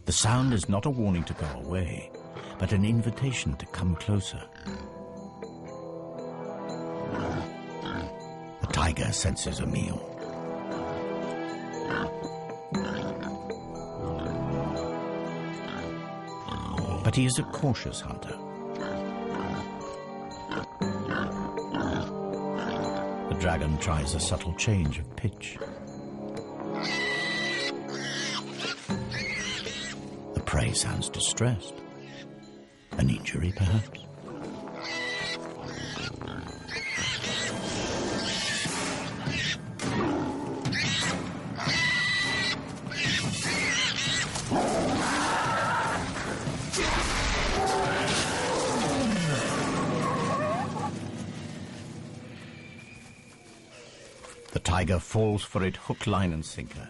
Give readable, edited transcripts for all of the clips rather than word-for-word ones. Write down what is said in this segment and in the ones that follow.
The sound is not a warning to go away, but an invitation to come closer. The tiger senses a meal. But he is a cautious hunter. The dragon tries a subtle change of pitch. The prey sounds distressed. An injury, perhaps? The tiger falls for it hook, line, and sinker.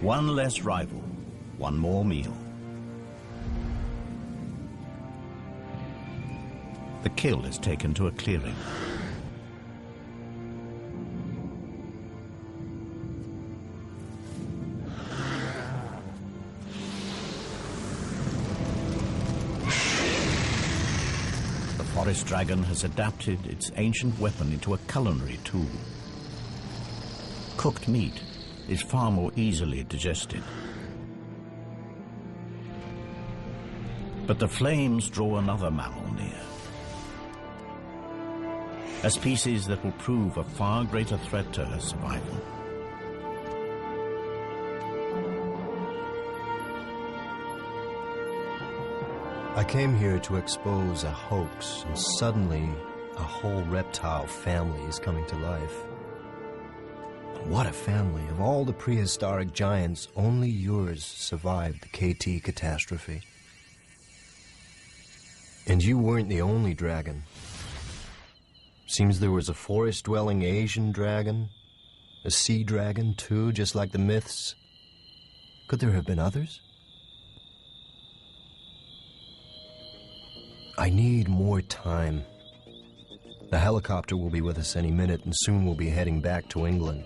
One less rival, one more meal. The kill is taken to a clearing. The forest dragon has adapted its ancient weapon into a culinary tool. Cooked meat is far more easily digested. But the flames draw another mammal near. A species that will prove a far greater threat to her survival. I came here to expose a hoax, and suddenly a whole reptile family is coming to life. What a family. Of all the prehistoric giants, only yours survived the KT catastrophe. And you weren't the only dragon. Seems there was a forest-dwelling Asian dragon, a sea dragon too, just like the myths. Could there have been others? I need more time. The helicopter will be with us any minute, and soon we'll be heading back to England.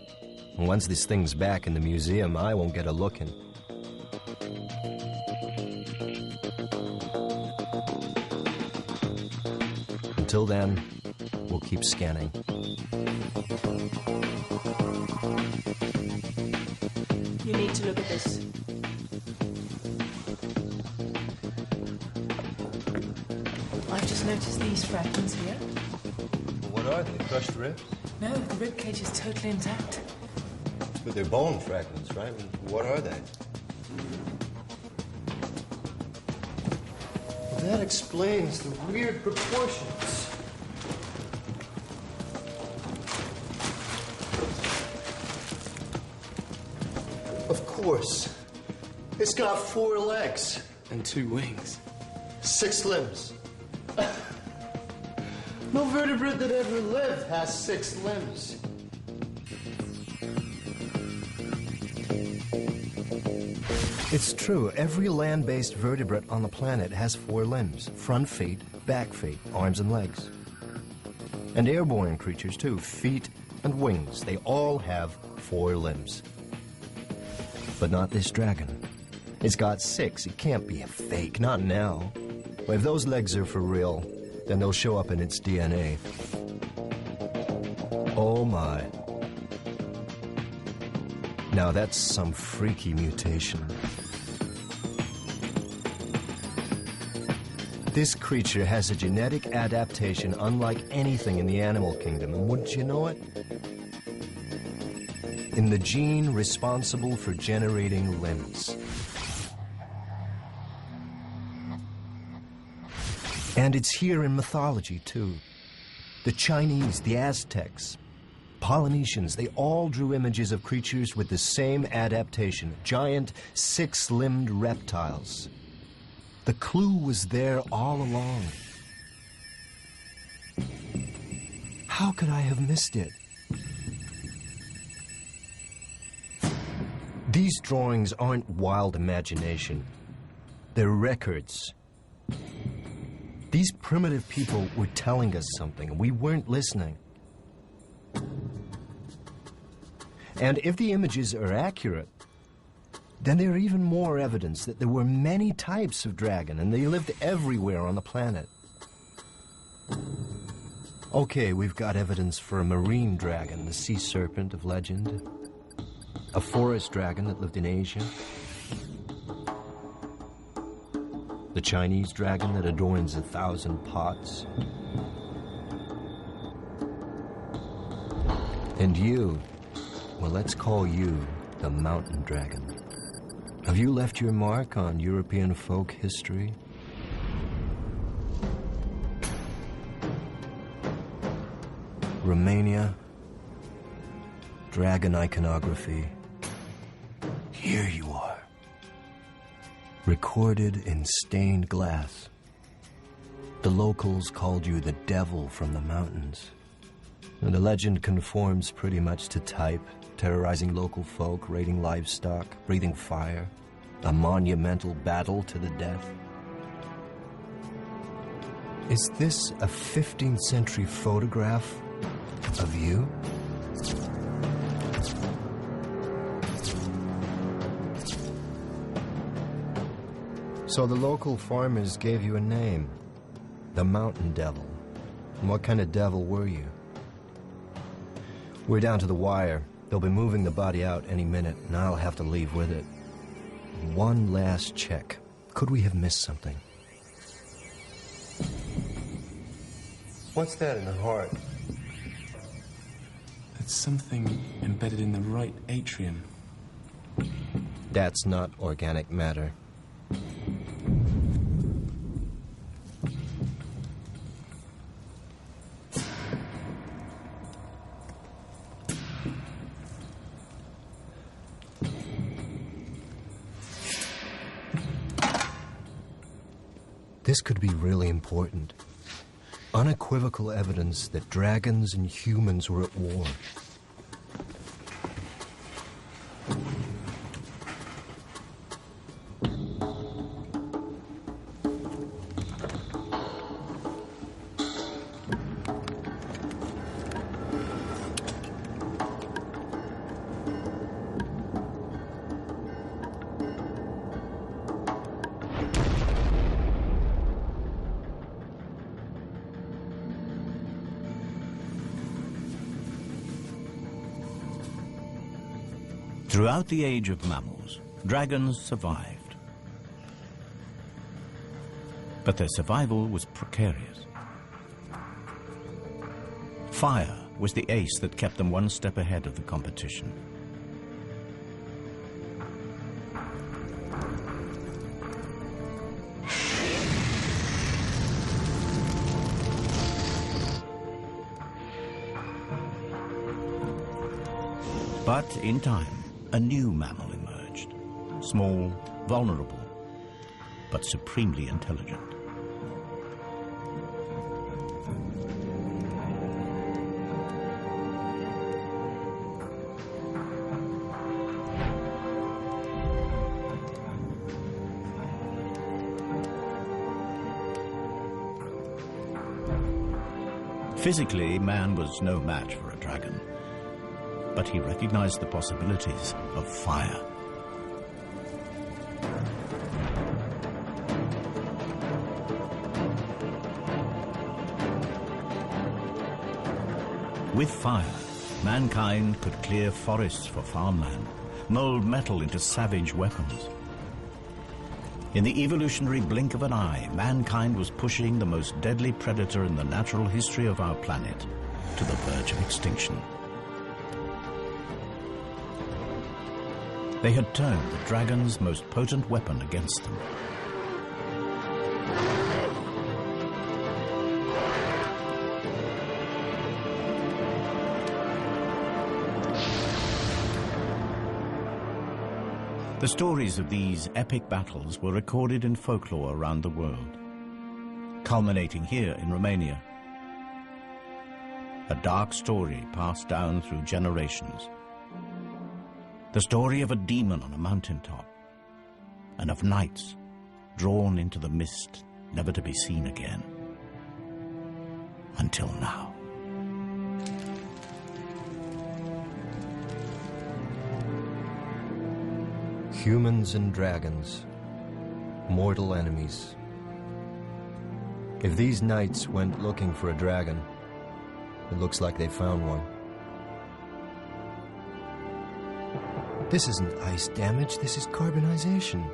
And once this thing's back in the museum, I won't get a look in. Until then, we'll keep scanning. You need to look at this. I've just noticed these fragments here. What are they? Crushed ribs? No, the rib cage is totally intact. But they're bone fragments, right? What are they? Well, that explains the weird proportions. Of course. It's got 4 legs. And 2 wings. 6 limbs. No vertebrate that ever lived has 6 limbs. It's true. Every land-based vertebrate on the planet has 4 limbs. Front feet, back feet, arms and legs. And airborne creatures too. Feet and wings. They all have 4 limbs. But not this dragon. It's got 6. It can't be a fake. Not now. But if those legs are for real, then they'll show up in its DNA. Oh my. Now that's some freaky mutation. This creature has a genetic adaptation unlike anything in the animal kingdom, and wouldn't you know it? In the gene responsible for generating limbs. And it's here in mythology, too. The Chinese, the Aztecs, Polynesians, they all drew images of creatures with the same adaptation, giant 6-limbed reptiles. The clue was there all along. How could I have missed it? These drawings aren't wild imagination. They're records. These primitive people were telling us something, and we weren't listening. And if the images are accurate, then there are even more evidence that there were many types of dragon, and they lived everywhere on the planet. Okay, we've got evidence for a marine dragon, the sea serpent of legend, a forest dragon that lived in Asia, the Chinese dragon that adorns 1,000 pots, and you, well, let's call you the mountain dragon. Have you left your mark on European folk history? Romania, dragon iconography. Here you are, recorded in stained glass. The locals called you the devil from the mountains. And the legend conforms pretty much to type, terrorizing local folk, raiding livestock, breathing fire, a monumental battle to the death. Is this a 15th century photograph of you? So the local farmers gave you a name, the Mountain Devil. And what kind of devil were you? We're down to the wire. They'll be moving the body out any minute, and I'll have to leave with it. One last check. Could we have missed something? What's that in the heart? It's something embedded in the right atrium. That's not organic matter. This could be really important. Unequivocal evidence that dragons and humans were at war. Throughout the age of mammals, dragons survived. But their survival was precarious. Fire was the ace that kept them one step ahead of the competition. But in time, a new mammal emerged, small, vulnerable, but supremely intelligent. Physically, man was no match for a dragon, but he recognized the possibilities of fire. With fire, mankind could clear forests for farmland, mold metal into savage weapons. In the evolutionary blink of an eye, mankind was pushing the most deadly predator in the natural history of our planet to the verge of extinction. They had turned the dragon's most potent weapon against them. The stories of these epic battles were recorded in folklore around the world, culminating here in Romania. A dark story passed down through generations. The story of a demon on a mountaintop, and of nights drawn into the mist, never to be seen again. Until now. Humans and dragons, mortal enemies. If these knights went looking for a dragon, it looks like they found one. This isn't ice damage, this is carbonization.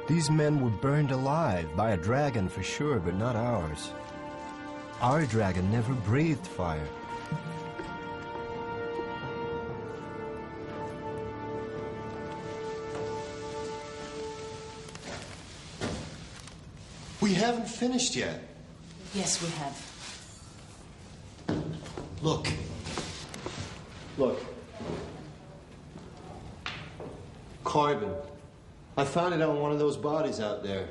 These men were burned alive by a dragon for sure, but not ours. Our dragon never breathed fire. We haven't finished yet. Yes, we have. Look. Look. Carbon. I found it on one of those bodies out there.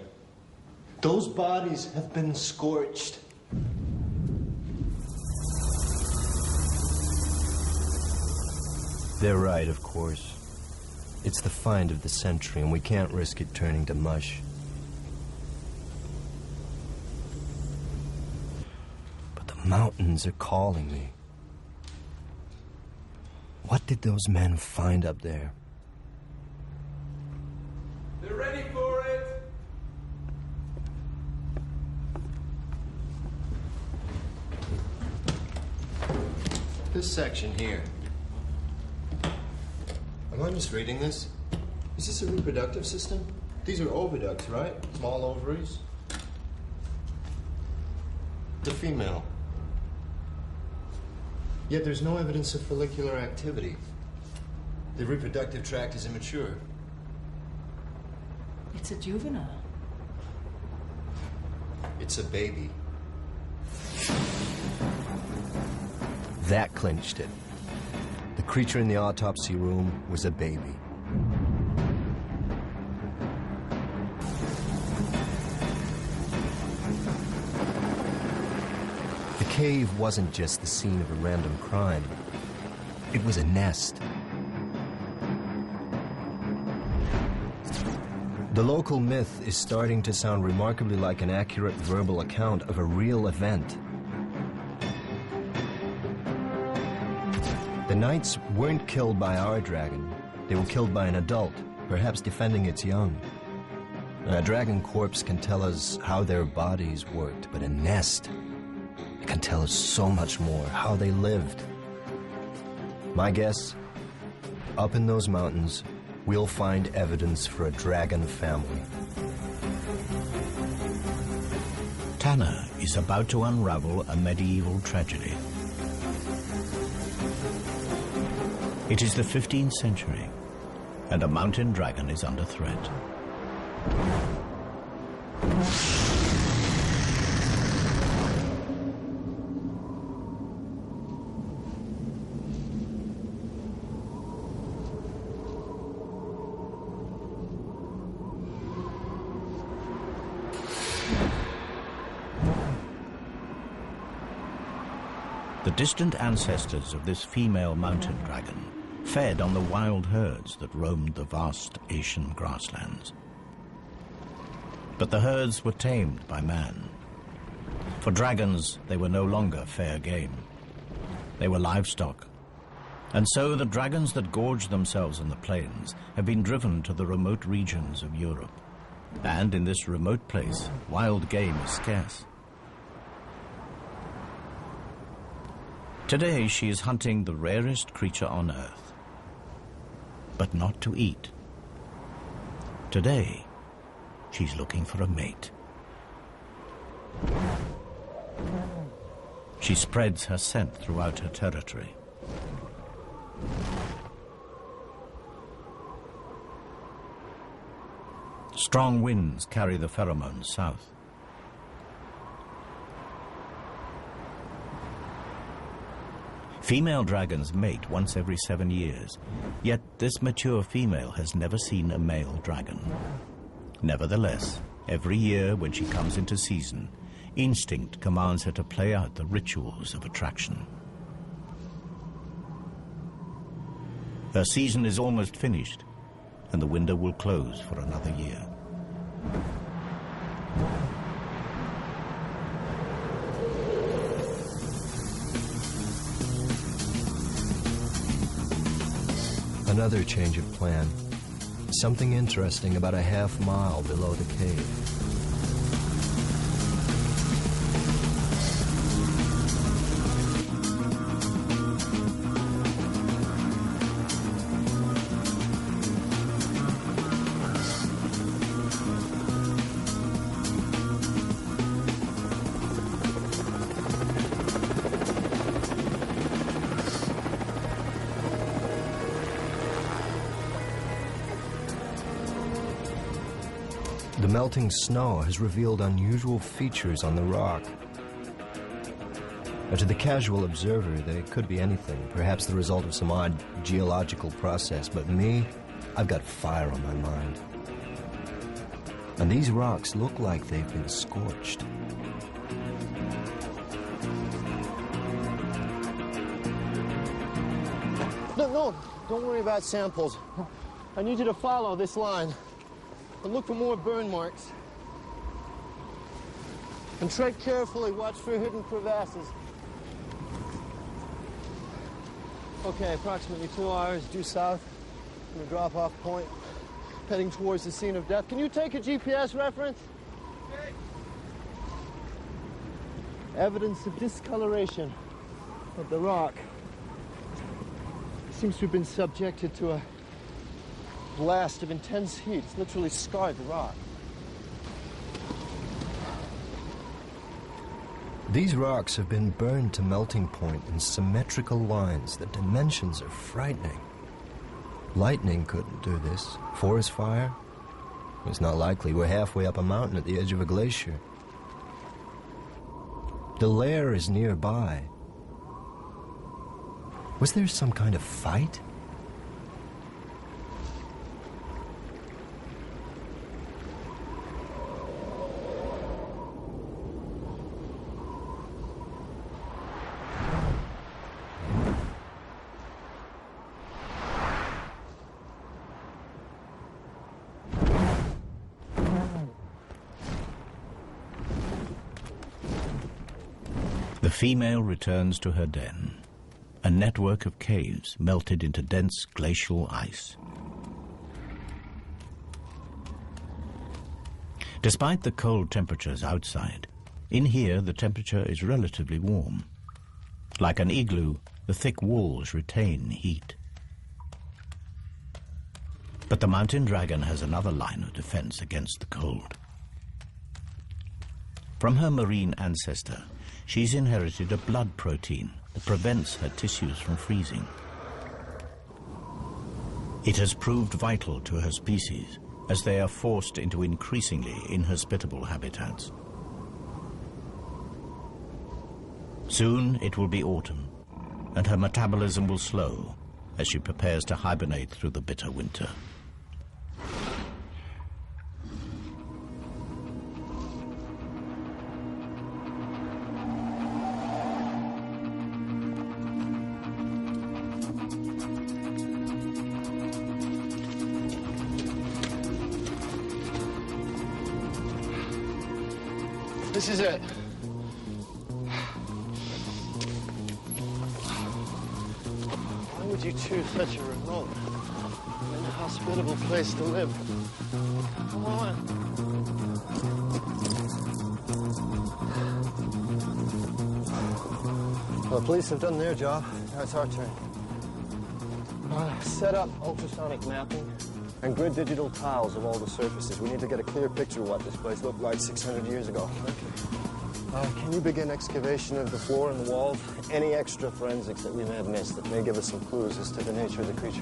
Those bodies have been scorched. They're right, of course. It's the find of the century, and we can't risk it turning to mush. But the mountains are calling me. What did those men find up there? They're ready for it! This section here. Am I misreading this? Is this a reproductive system? These are oviducts, right? Small ovaries. The female. Yet there's no evidence of follicular activity. The reproductive tract is immature. It's a juvenile. It's a baby. That clinched it. The creature in the autopsy room was a baby. The cave wasn't just the scene of a random crime. It was a nest. The local myth is starting to sound remarkably like an accurate verbal account of a real event. The knights weren't killed by our dragon. They were killed by an adult, perhaps defending its young. A dragon corpse can tell us how their bodies worked, but a nest can tell us so much more, how they lived. My guess, up in those mountains, we'll find evidence for a dragon family. Tanner is about to unravel a medieval tragedy. It is the 15th century, and a mountain dragon is under threat. The distant ancestors of this female mountain dragon fed on the wild herds that roamed the vast Asian grasslands. But the herds were tamed by man. For dragons, they were no longer fair game. They were livestock. And so the dragons that gorged themselves in the plains have been driven to the remote regions of Europe. And in this remote place, wild game is scarce. Today, she is hunting the rarest creature on Earth, but not to eat. Today, she's looking for a mate. She spreads her scent throughout her territory. Strong winds carry the pheromones south. Female dragons mate once every 7 years, yet this mature female has never seen a male dragon. Nevertheless, every year when she comes into season, instinct commands her to play out the rituals of attraction. Her season is almost finished, and the window will close for another year. Another change of plan. Something interesting about a half-mile below the cave. The melting snow has revealed unusual features on the rock. Now, to the casual observer, they could be anything, perhaps the result of some odd geological process, but me, I've got fire on my mind. And these rocks look like they've been scorched. No, don't worry about samples. I need you to follow this line. And look for more burn marks. And tread carefully, watch for hidden crevasses. Okay, approximately 2 hours due south from the drop-off point, heading towards the scene of death. Can you take a GPS reference? Okay. Evidence of discoloration of the rock. It seems to have been subjected to a blast of intense heat. It's literally scarred the rock. These rocks have been burned to melting point in symmetrical lines. The dimensions are frightening. Lightning couldn't do this. Forest fire? It's not likely. We're halfway up a mountain at the edge of a glacier. The lair is nearby. Was there some kind of fight? The female returns to her den, a network of caves melted into dense glacial ice. Despite the cold temperatures outside, in here the temperature is relatively warm. Like an igloo, the thick walls retain heat. But the mountain dragon has another line of defense against the cold. From her marine ancestor, she's inherited a blood protein that prevents her tissues from freezing. It has proved vital to her species as they are forced into increasingly inhospitable habitats. Soon it will be autumn, and her metabolism will slow as she prepares to hibernate through the bitter winter. This is it. Why would you choose such a remote, inhospitable place to live? Come on. Well, the police have done their job. Now it's our turn. Set up ultrasonic mapping and grid digital tiles of all the surfaces. We need to get a clear picture of what this place looked like 600 years ago. Can you begin excavation of the floor and the walls? Any extra forensics that we may have missed that may give us some clues as to the nature of the creature?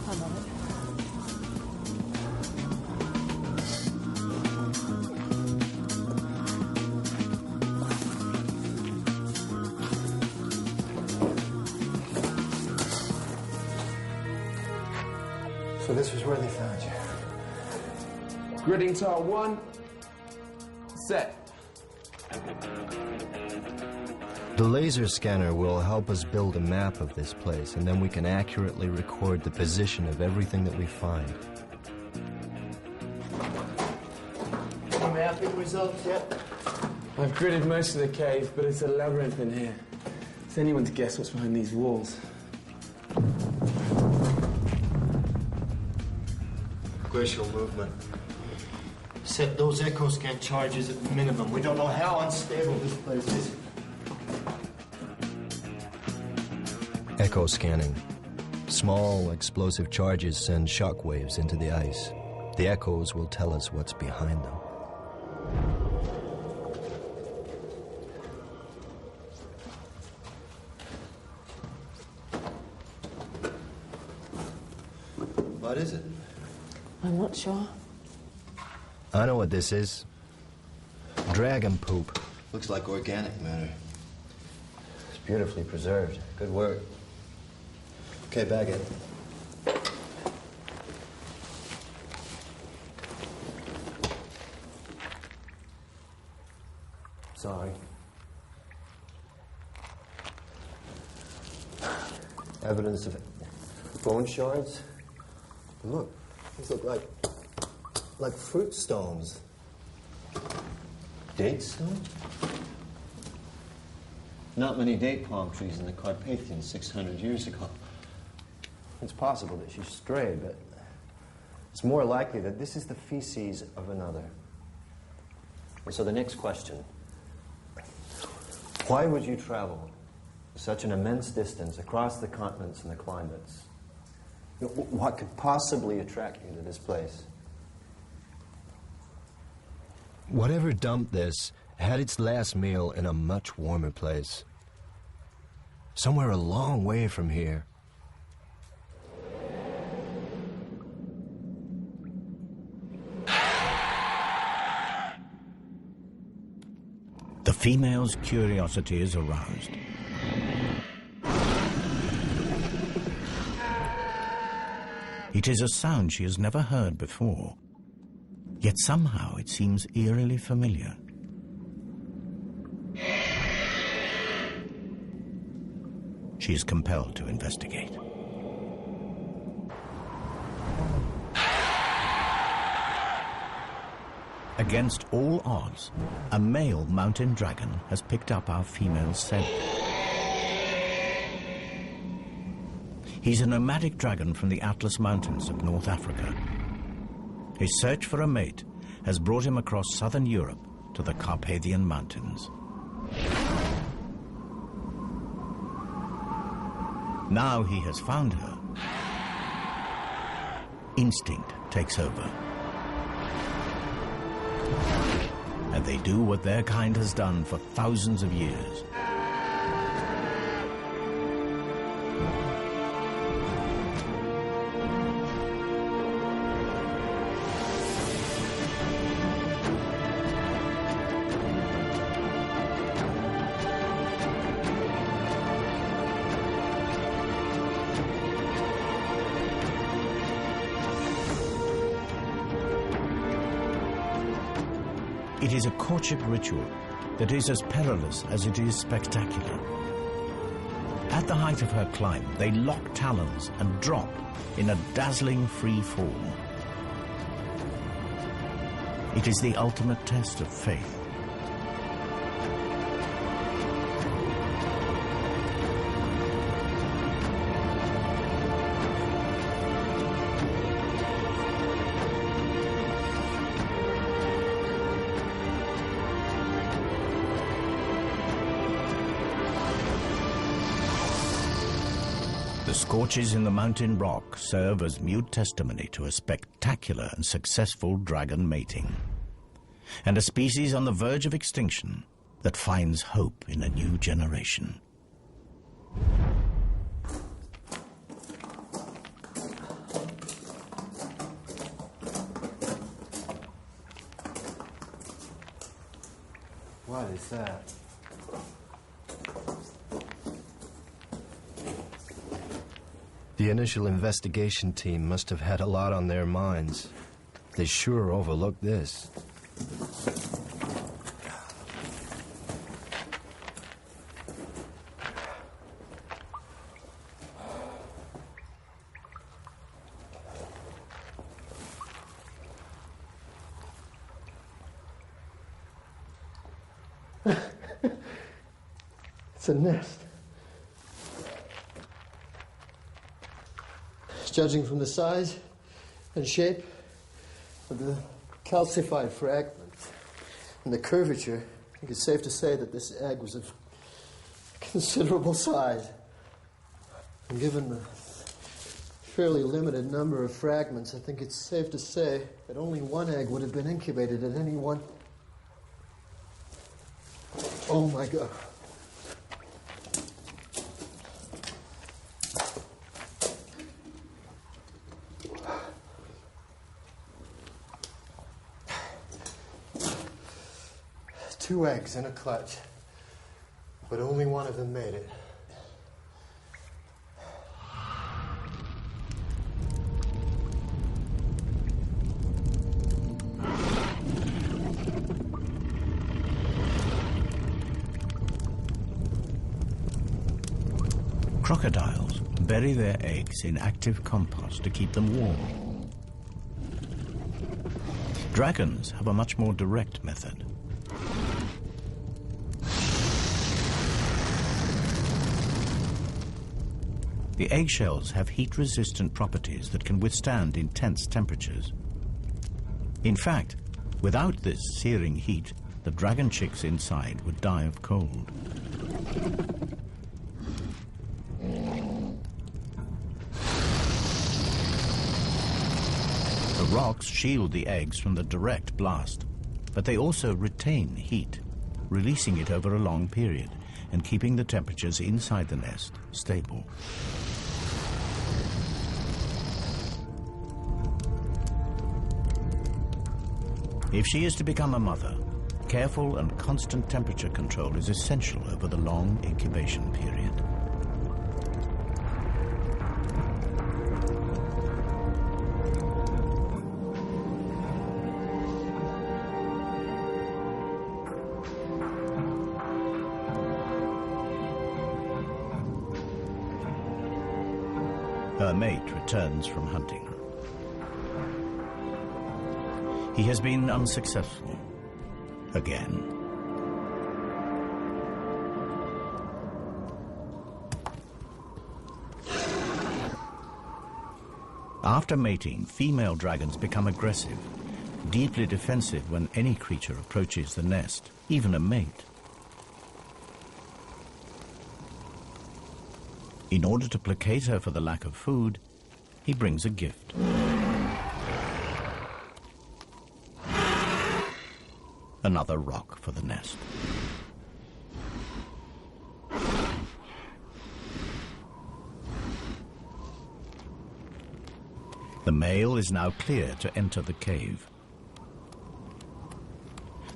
I'm on it. So this was where they found you. Gridding tile 1, set. The laser scanner will help us build a map of this place, and then we can accurately record the position of everything that we find. Any mapping results yet? I've gridded most of the cave, but it's a labyrinth in here. Is anyone to guess what's behind these walls? Glacial movement. Set those echo scan charges at minimum. We don't know how unstable this place is. Echo scanning. Small explosive charges send shock waves into the ice. The echoes will tell us what's behind them. What is it? I'm not sure. I know what this is. Dragon poop. Looks like organic matter. It's beautifully preserved. Good work. Okay, bag it. Sorry. Evidence of bone shards. Look, these look like fruit stones. Date stone? Not many date palm trees in the Carpathians 600 years ago. It's possible that she strayed, but it's more likely that this is the feces of another. And so the next question, why would you travel such an immense distance across the continents and the climates? What could possibly attract you to this place? Whatever dumped this had its last meal in a much warmer place. Somewhere a long way from here. The female's curiosity is aroused. It is a sound she has never heard before, yet somehow it seems eerily familiar. She is compelled to investigate. Against all odds, a male mountain dragon has picked up our female's scent. He's a nomadic dragon from the Atlas Mountains of North Africa. His search for a mate has brought him across southern Europe to the Carpathian Mountains. Now he has found her, instinct takes over. And they do what their kind has done for thousands of years. It is a courtship ritual that is as perilous as it is spectacular. At the height of her climb, they lock talons and drop in a dazzling free fall. It is the ultimate test of faith. The scorches in the mountain rock serve as mute testimony to a spectacular and successful dragon mating, and a species on the verge of extinction that finds hope in a new generation. What is that? The initial investigation team must have had a lot on their minds. They sure overlooked this. It's a nest. Judging from the size and shape of the calcified fragments and the curvature, I think it's safe to say that this egg was of considerable size. And given the fairly limited number of fragments, I think it's safe to say that only one egg would have been incubated at any one. Oh my God. Two eggs in a clutch, but only one of them made it. Crocodiles bury their eggs in active compost to keep them warm. Dragons have a much more direct method. The eggshells have heat-resistant properties that can withstand intense temperatures. In fact, without this searing heat, the dragon chicks inside would die of cold. The rocks shield the eggs from the direct blast, but they also retain heat, releasing it over a long period and keeping the temperatures inside the nest stable. If she is to become a mother, careful and constant temperature control is essential over the long incubation period. Her mate returns from hunting. He has been unsuccessful again. After mating, female dragons become aggressive, deeply defensive when any creature approaches the nest, even a mate. In order to placate her for the lack of food, he brings a gift. Another rock for the nest. The male is now clear to enter the cave.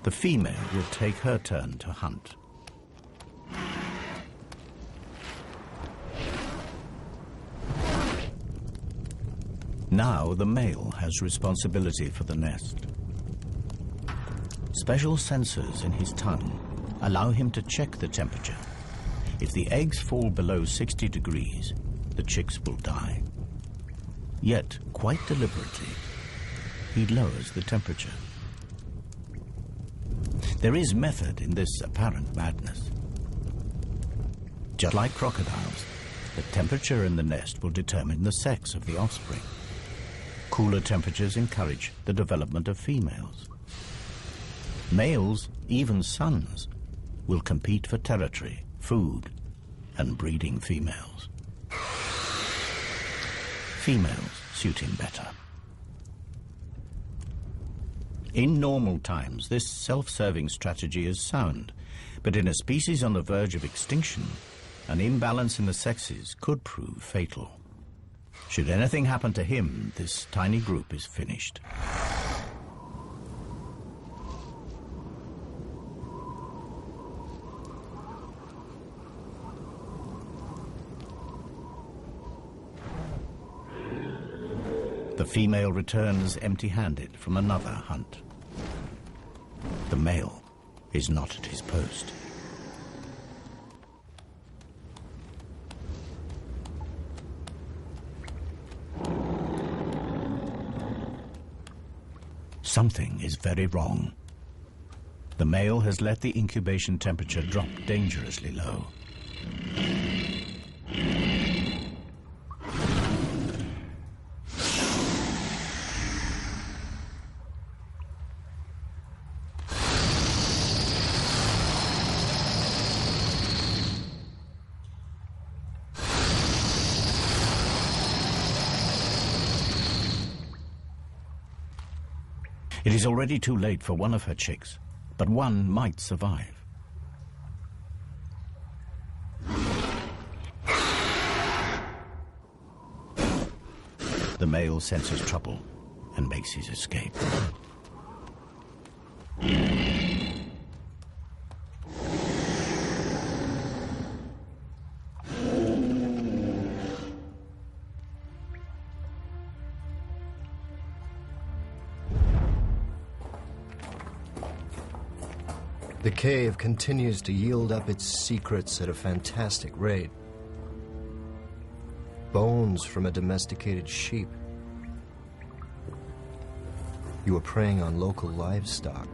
The female will take her turn to hunt. Now the male has responsibility for the nest. Special sensors in his tongue allow him to check the temperature. If the eggs fall below 60 degrees, the chicks will die. Yet, quite deliberately, he lowers the temperature. There is method in this apparent madness. Just like crocodiles, the temperature in the nest will determine the sex of the offspring. Cooler temperatures encourage the development of females. Males, even sons, will compete for territory, food, and breeding females. Females suit him better. In normal times, this self-serving strategy is sound, but in a species on the verge of extinction, an imbalance in the sexes could prove fatal. Should anything happen to him, this tiny group is finished. The female returns empty-handed from another hunt. The male is not at his post. Something is very wrong. The male has let the incubation temperature drop dangerously low. It is already too late for one of her chicks, but one might survive. The male senses trouble and makes his escape. The cave continues to yield up its secrets at a fantastic rate. Bones from a domesticated sheep. You are preying on local livestock.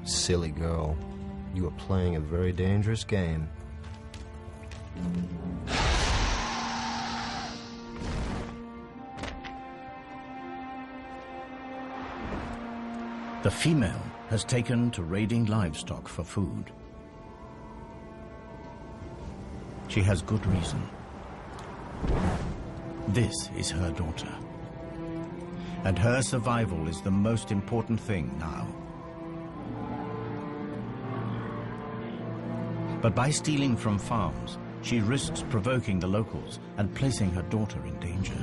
Silly girl, you are playing a very dangerous game. The female has taken to raiding livestock for food. She has good reason. This is her daughter. And her survival is the most important thing now. But by stealing from farms, she risks provoking the locals and placing her daughter in danger.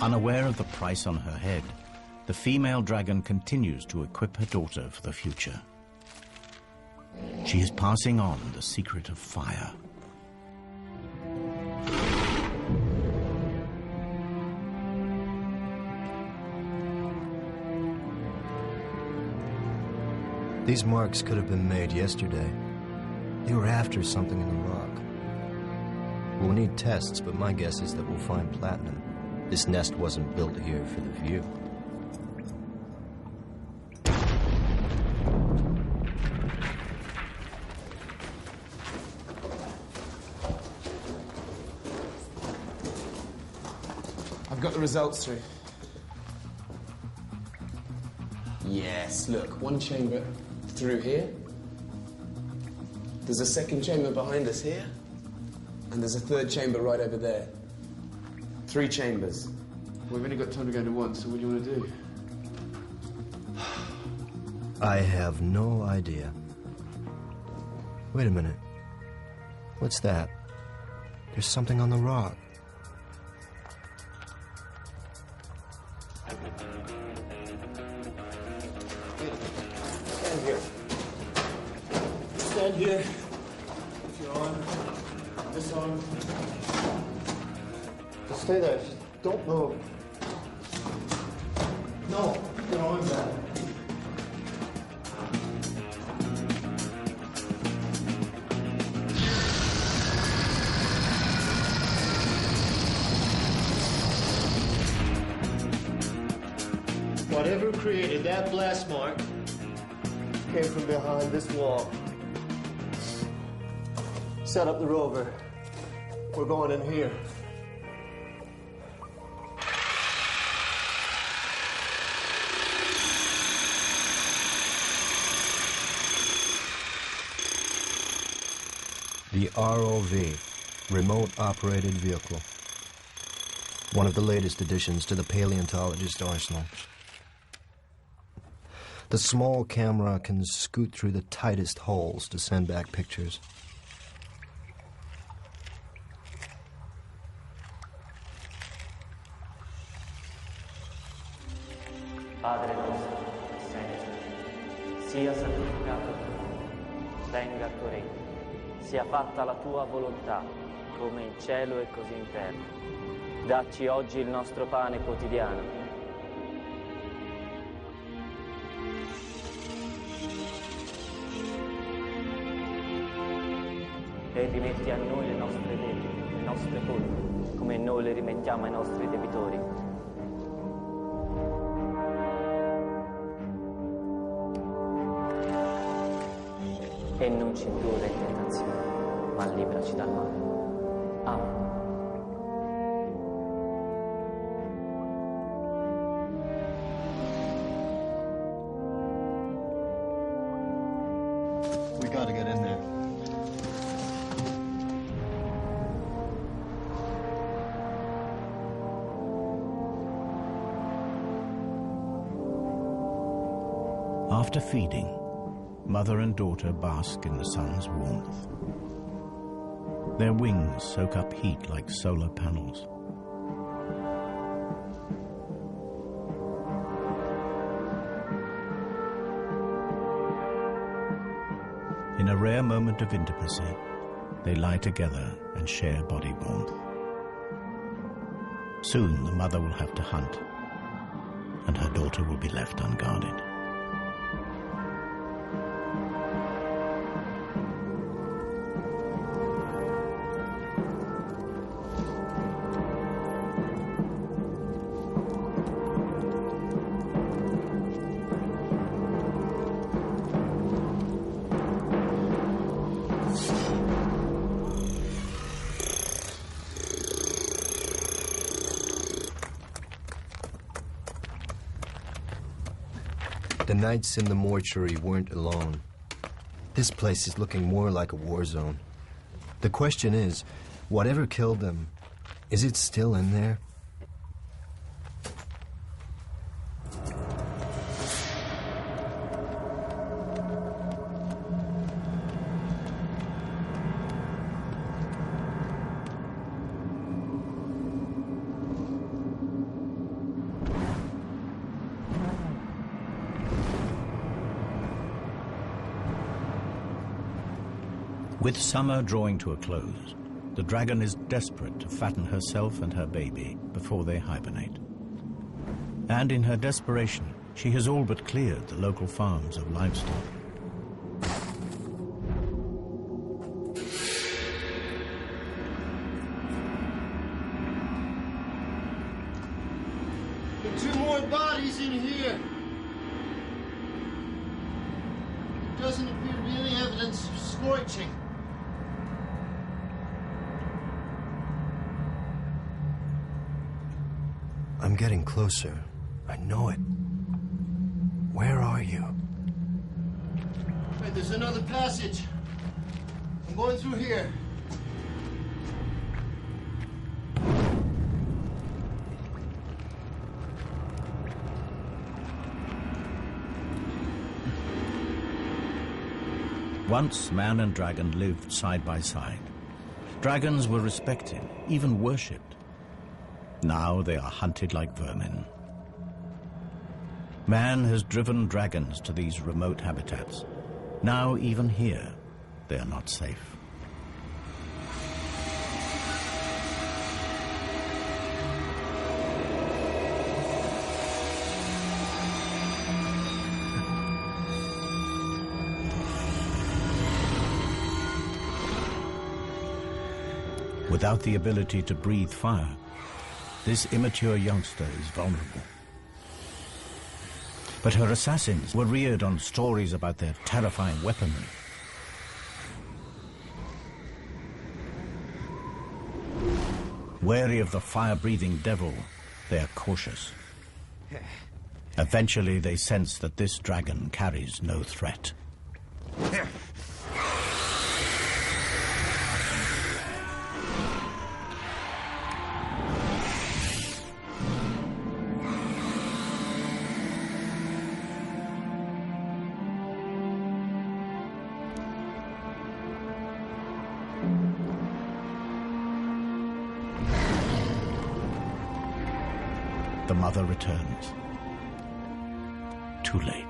Unaware of the price on her head, the female dragon continues to equip her daughter for the future. She is passing on the secret of fire. These marks could have been made yesterday. They were after something in the rock. We'll need tests, but my guess is that we'll find platinum. This nest wasn't built here for the view. I've got the results through. Yes, look, one chamber through here. There's a second chamber behind us here. And there's a third chamber right over there. 3 chambers. We've only got time to go into one, so what do you want to do? I have no idea. Wait a minute. What's that? There's something on the rock. Stand here. Stand here. With your arm. This arm. Just stay there. Just don't move. No, keep your arms out. Whatever created that blast mark came from behind this wall. Set up the rover. We're going in here. The ROV, Remote Operated Vehicle. One of the latest additions to the paleontologist arsenal. The small camera can scoot through the tightest holes to send back pictures. Padre nostro, che sei nei cieli, sia santificato il tuo nome, venga il tuo regno, sia fatta la tua volontà, come in cielo e così in terra. Dacci oggi il nostro pane quotidiano. E rimetti a noi le nostre debiti, le nostre colpe, come noi le rimettiamo ai nostri debitori. E non ci indurre in tentazione, ma liberaci dal male. Amen. We gotta get in there. After feeding, mother and daughter bask in the sun's warmth. Their wings soak up heat like solar panels. In a rare moment of intimacy, they lie together and share body warmth. Soon the mother will have to hunt, and her daughter will be left unguarded. The nights in the mortuary weren't alone. This place is looking more like a war zone. The question is, whatever killed them, is it still in there? With summer drawing to a close, the dragon is desperate to fatten herself and her baby before they hibernate. And in her desperation, she has all but cleared the local farms of livestock. There are 2 more bodies in here. There doesn't appear to be any evidence of scorching. I'm getting closer. I know it. Where are you? Wait, there's another passage. I'm going through here. Once man and dragon lived side by side. Dragons were respected, even worshipped. Now they are hunted like vermin. Man has driven dragons to these remote habitats. Now even here, they are not safe. Without the ability to breathe fire, this immature youngster is vulnerable. But her assassins were reared on stories about their terrifying weaponry. Wary of the fire-breathing devil, they are cautious. Eventually, they sense that this dragon carries no threat. The mother returns. Too late.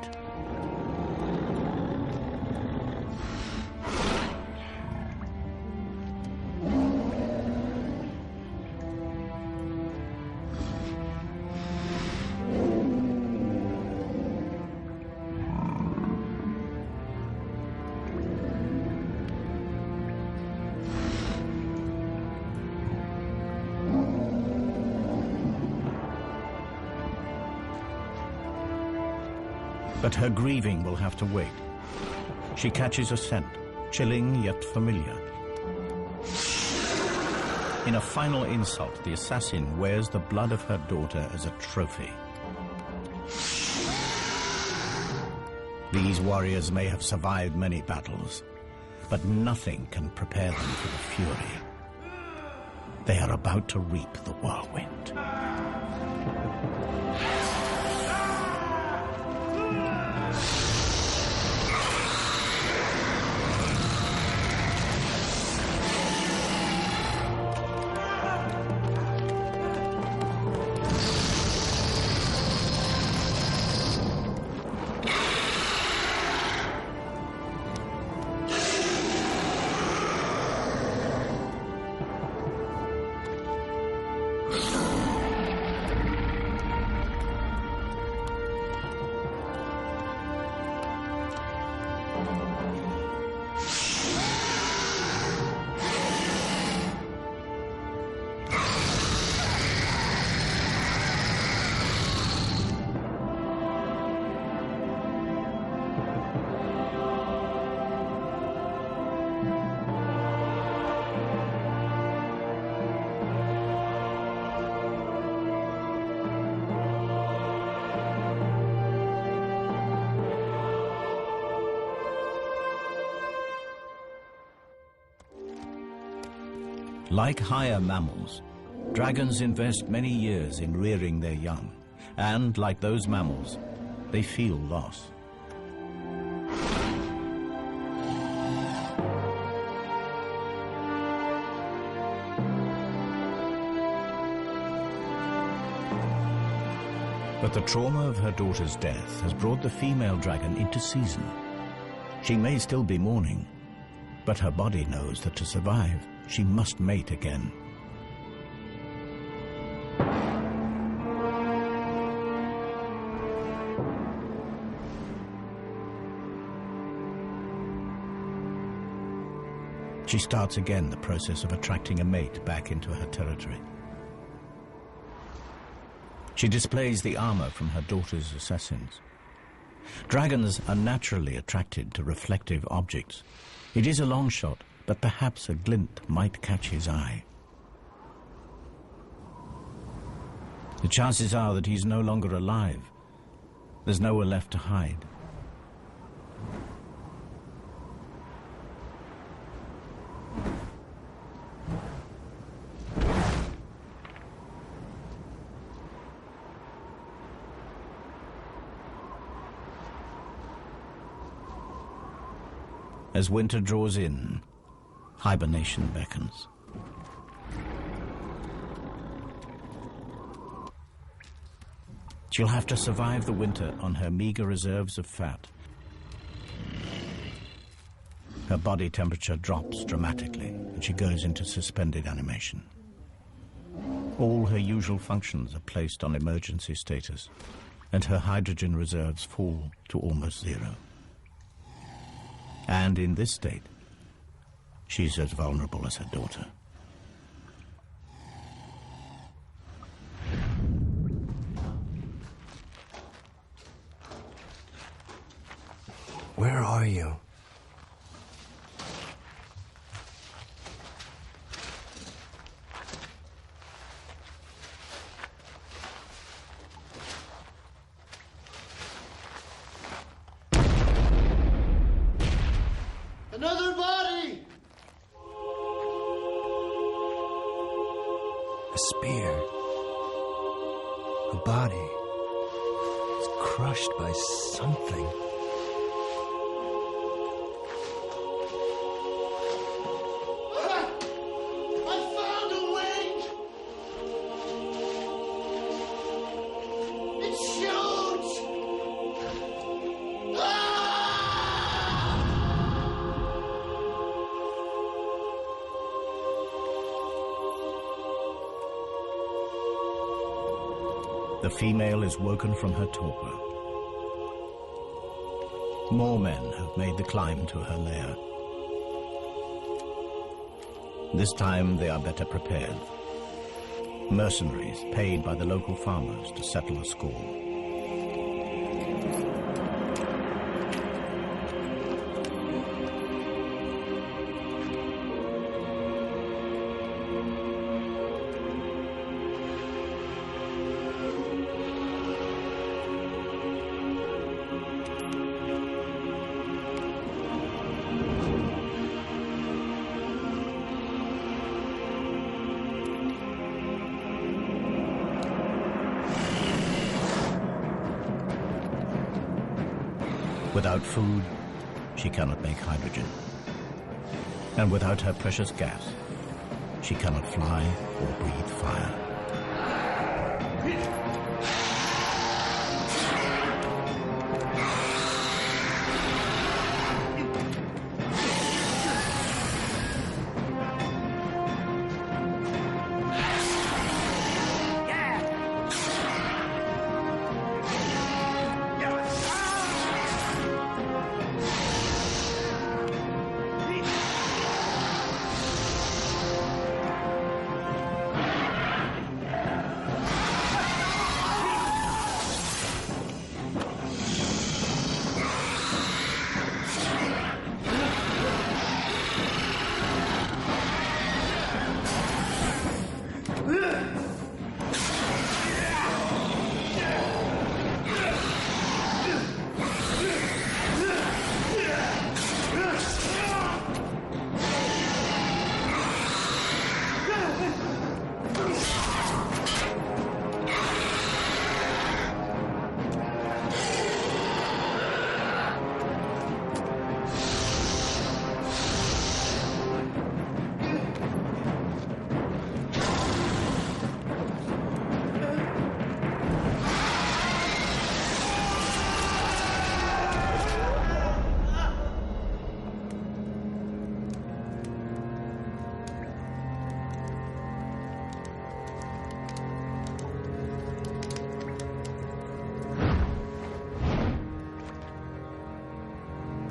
But her grieving will have to wait. She catches a scent, chilling yet familiar. In a final insult, the assassin wears the blood of her daughter as a trophy. These warriors may have survived many battles, but nothing can prepare them for the fury. They are about to reap the whirlwind. Like higher mammals, dragons invest many years in rearing their young, and like those mammals, they feel loss. But the trauma of her daughter's death has brought the female dragon into season. She may still be mourning, but her body knows that to survive, she must mate again. She starts again the process of attracting a mate back into her territory. She displays the armor from her daughter's assassins. Dragons are naturally attracted to reflective objects. It is a long shot, but perhaps a glint might catch his eye. The chances are that he's no longer alive. There's nowhere left to hide. As winter draws in, hibernation beckons. She'll have to survive the winter on her meager reserves of fat. Her body temperature drops dramatically, and she goes into suspended animation. All her usual functions are placed on emergency status, and her hydrogen reserves fall to almost zero. And in this state, she's as vulnerable as her daughter. Where are you? Another body! A spear. A body. It's crushed by something. I found a wing! It shoots! The female is woken from her torpor. More men have made the climb to her lair. This time they are better prepared. Mercenaries paid by the local farmers to settle a score. Without food, she cannot make hydrogen. And without her precious gas, she cannot fly or breathe fire.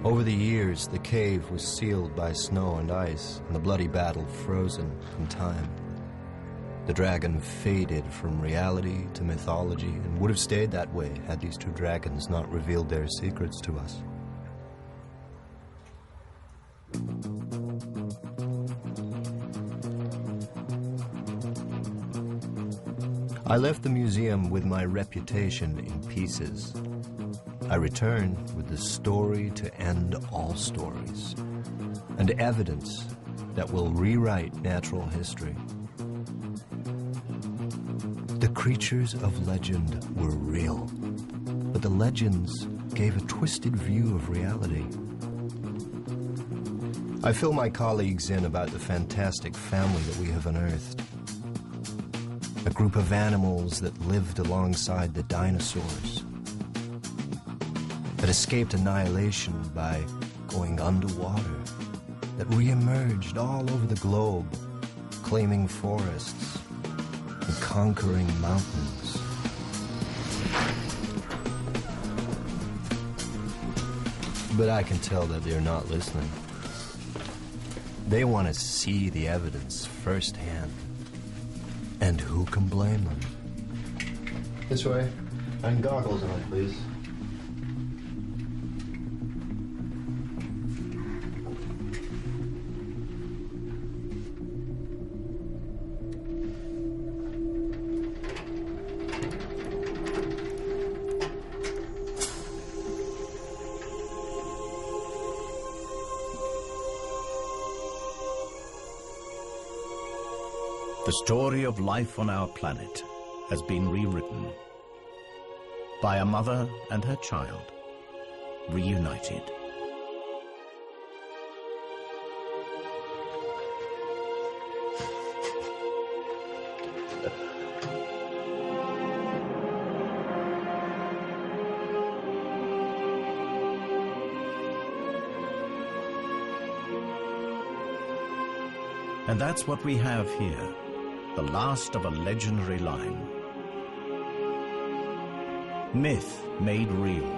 Over the years, the cave was sealed by snow and ice, and the bloody battle frozen in time. The dragon faded from reality to mythology, and would have stayed that way had these two dragons not revealed their secrets to us. I left the museum with my reputation in pieces. I return with the story to end all stories, and evidence that will rewrite natural history. The creatures of legend were real, but the legends gave a twisted view of reality. I fill my colleagues in about the fantastic family that we have unearthed. A group of animals that lived alongside the dinosaurs, that escaped annihilation by going underwater, that re-emerged all over the globe, claiming forests and conquering mountains. But I can tell that they're not listening. They want to see the evidence firsthand. And who can blame them? This way. And goggles on, please. The story of life on our planet has been rewritten by a mother and her child, reunited. And that's what we have here, the last of a legendary line. Myth made real.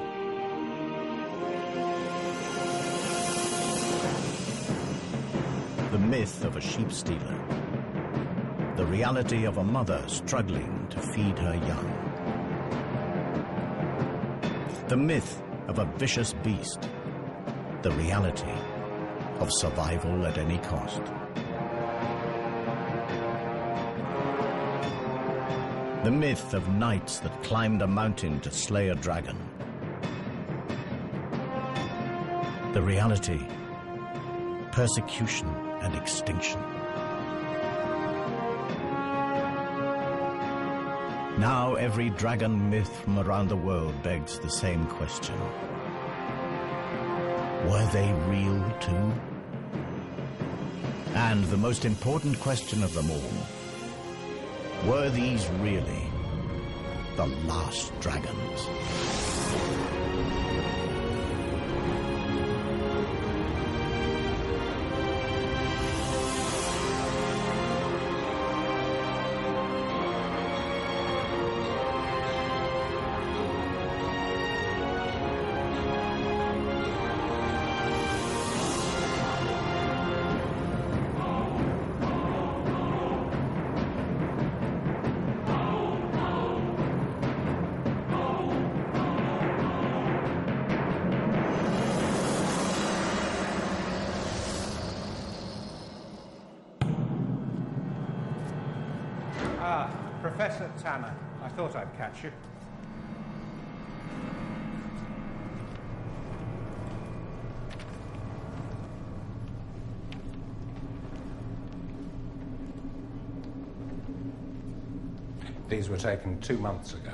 The myth of a sheep stealer. The reality of a mother struggling to feed her young. The myth of a vicious beast. The reality of survival at any cost. The myth of knights that climbed a mountain to slay a dragon. The reality, persecution and extinction. Now every dragon myth from around the world begs the same question. Were they real too? And the most important question of them all, were these really the last dragons? Professor Tanner, I thought I'd catch you. These were taken 2 months ago.